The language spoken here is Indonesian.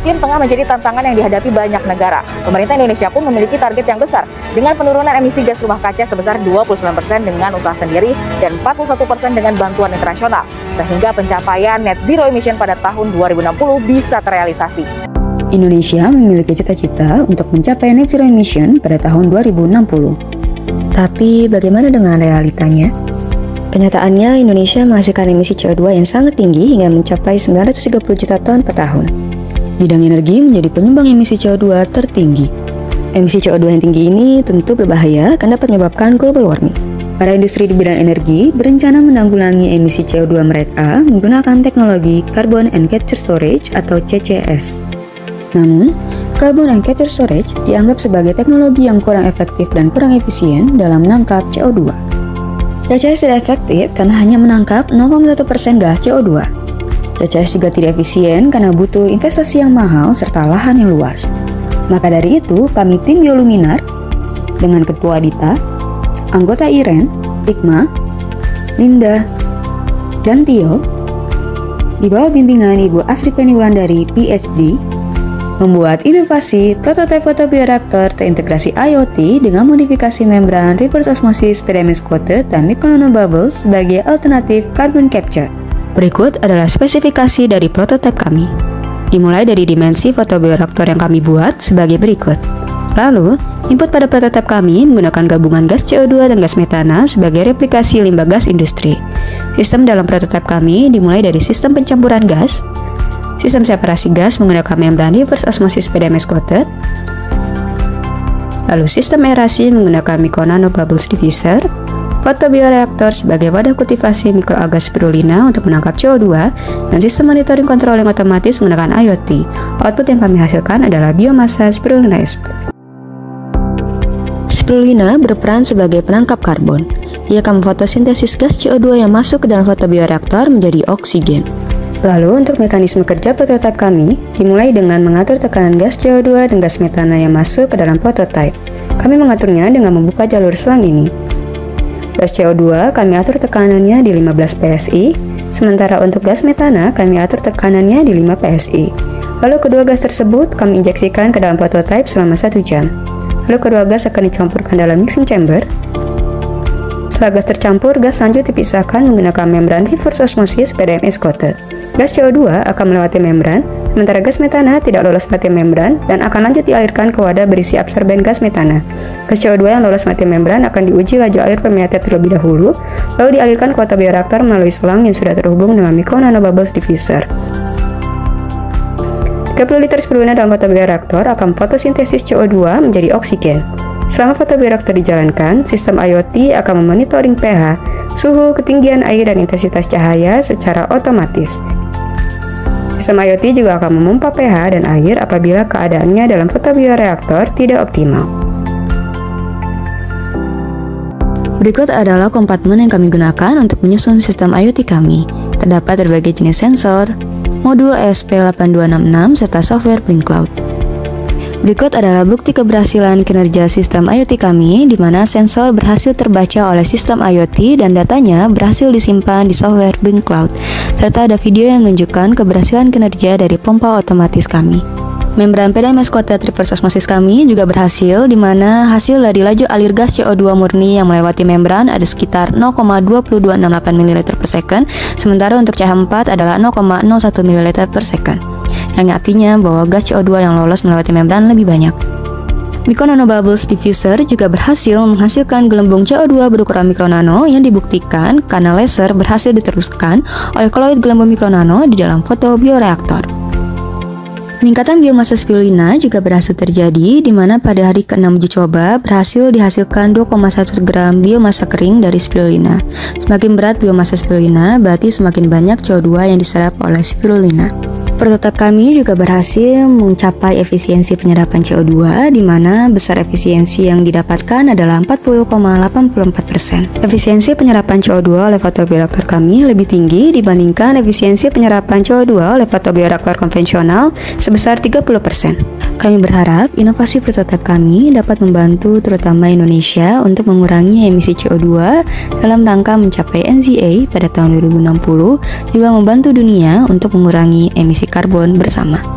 iklim tengah menjadi tantangan yang dihadapi banyak negara. Pemerintah Indonesia pun memiliki target yang besar dengan penurunan emisi gas rumah kaca sebesar 29% dengan usaha sendiri dan 41% dengan bantuan internasional, sehingga pencapaian net zero emission pada tahun 2060 bisa terrealisasi. Indonesia memiliki cita-cita untuk mencapai net zero emission pada tahun 2060. Tapi bagaimana dengan realitanya? Kenyataannya, Indonesia menghasilkan emisi CO2 yang sangat tinggi hingga mencapai 930 juta ton per tahun. Bidang energi menjadi penyumbang emisi CO2 tertinggi. Emisi CO2 yang tinggi ini tentu berbahaya karena dapat menyebabkan global warming. Para industri di bidang energi berencana menanggulangi emisi CO2 mereka menggunakan teknologi Carbon and Capture Storage atau CCS. Namun, Carbon and Capture Storage dianggap sebagai teknologi yang kurang efektif dan kurang efisien dalam menangkap CO2. CCS tidak efektif karena hanya menangkap 0,1% gas CO2. CCS juga tidak efisien karena butuh investasi yang mahal serta lahan yang luas. Maka dari itu, kami tim Bioluminar dengan Ketua Dita, anggota Iren, Ikma, Linda, dan Tio, di bawah bimbingan Ibu Asri Penny Wulandari, PhD, membuat inovasi prototipe fotobioreaktor terintegrasi IoT dengan modifikasi membran reverse osmosis PDMS coated dan micronanobubbles sebagai alternatif carbon capture. Berikut adalah spesifikasi dari prototipe kami. Dimulai dari dimensi fotobioreaktor yang kami buat sebagai berikut. Lalu, input pada prototipe kami menggunakan gabungan gas CO2 dan gas metana sebagai replikasi limbah gas industri. Sistem dalam prototipe kami dimulai dari sistem pencampuran gas, sistem separasi gas menggunakan membran reverse osmosis PDMS coated, lalu sistem aerasi menggunakan micronanobubbles diffuser, fotobioreaktor sebagai wadah kultivasi mikroalga spirulina untuk menangkap CO2, dan sistem monitoring controlling otomatis menggunakan IoT. Output yang kami hasilkan adalah biomasa spirulina sp. Spirulina berperan sebagai penangkap karbon. Ia akan memfotosintesis gas CO2 yang masuk ke dalam fotobioreaktor menjadi oksigen. Lalu untuk mekanisme kerja prototipe kami, dimulai dengan mengatur tekanan gas CO2 dan gas metana yang masuk ke dalam prototipe. Kami mengaturnya dengan membuka jalur selang ini. Gas CO2 kami atur tekanannya di 15 PSI, sementara untuk gas metana kami atur tekanannya di 5 PSI. Lalu kedua gas tersebut kami injeksikan ke dalam prototipe selama 1 jam. Lalu kedua gas akan dicampurkan dalam mixing chamber. Setelah gas tercampur, gas lanjut dipisahkan menggunakan membran reverse osmosis PDMS coated. Gas CO2 akan melewati membran, sementara gas metana tidak lolos melewati membran dan akan lanjut dialirkan ke wadah berisi absorben gas metana. Gas CO2 yang lolos melewati membran akan diuji laju air permeated terlebih dahulu, lalu dialirkan ke fotobioreaktor melalui selang yang sudah terhubung dengan micronanobubbles diffuser. 30 liter spirulina dalam fotobioreaktor akan fotosintesis CO2 menjadi oksigen. Selama fotobioreaktor dijalankan, sistem IoT akan memonitoring pH, suhu, ketinggian air, dan intensitas cahaya secara otomatis. Sistem IoT juga akan memompa pH dan air apabila keadaannya dalam fotobioreaktor tidak optimal. Berikut adalah kompartemen yang kami gunakan untuk menyusun sistem IoT kami. Terdapat berbagai jenis sensor, modul ESP8266, serta software BlinkCloud. Berikut adalah bukti keberhasilan kinerja sistem IoT kami, di mana sensor berhasil terbaca oleh sistem IoT dan datanya berhasil disimpan di software BlinkCloud, serta ada video yang menunjukkan keberhasilan kinerja dari pompa otomatis kami. Membran PDMS coated reverse osmosis kami juga berhasil, di mana hasil dari laju alir gas CO2 murni yang melewati membran ada sekitar 0,2268 ml per second, sementara untuk CH4 adalah 0,01 ml per second, yang artinya bahwa gas CO2 yang lolos melewati membran lebih banyak. Micronanobubbles diffuser juga berhasil menghasilkan gelembung CO2 berukuran mikronano yang dibuktikan karena laser berhasil diteruskan oleh koloid gelembung mikronano di dalam fotobioreaktor. Peningkatan biomasa spirulina juga berhasil terjadi, di mana pada hari ke-6 uji coba berhasil dihasilkan 2,1 gram biomasa kering dari spirulina. Semakin berat biomasa spirulina, berarti semakin banyak CO2 yang diserap oleh spirulina. Prototipe kami juga berhasil mencapai efisiensi penyerapan CO2, di mana besar efisiensi yang didapatkan adalah 40,84%. Efisiensi penyerapan CO2 oleh fotobioreaktor kami lebih tinggi dibandingkan efisiensi penyerapan CO2 oleh fotobioreaktor konvensional sebesar 30%. Kami berharap inovasi prototipe kami dapat membantu terutama Indonesia untuk mengurangi emisi CO2 dalam rangka mencapai NZA pada tahun 2060, juga membantu dunia untuk mengurangi emisi karbon bersama.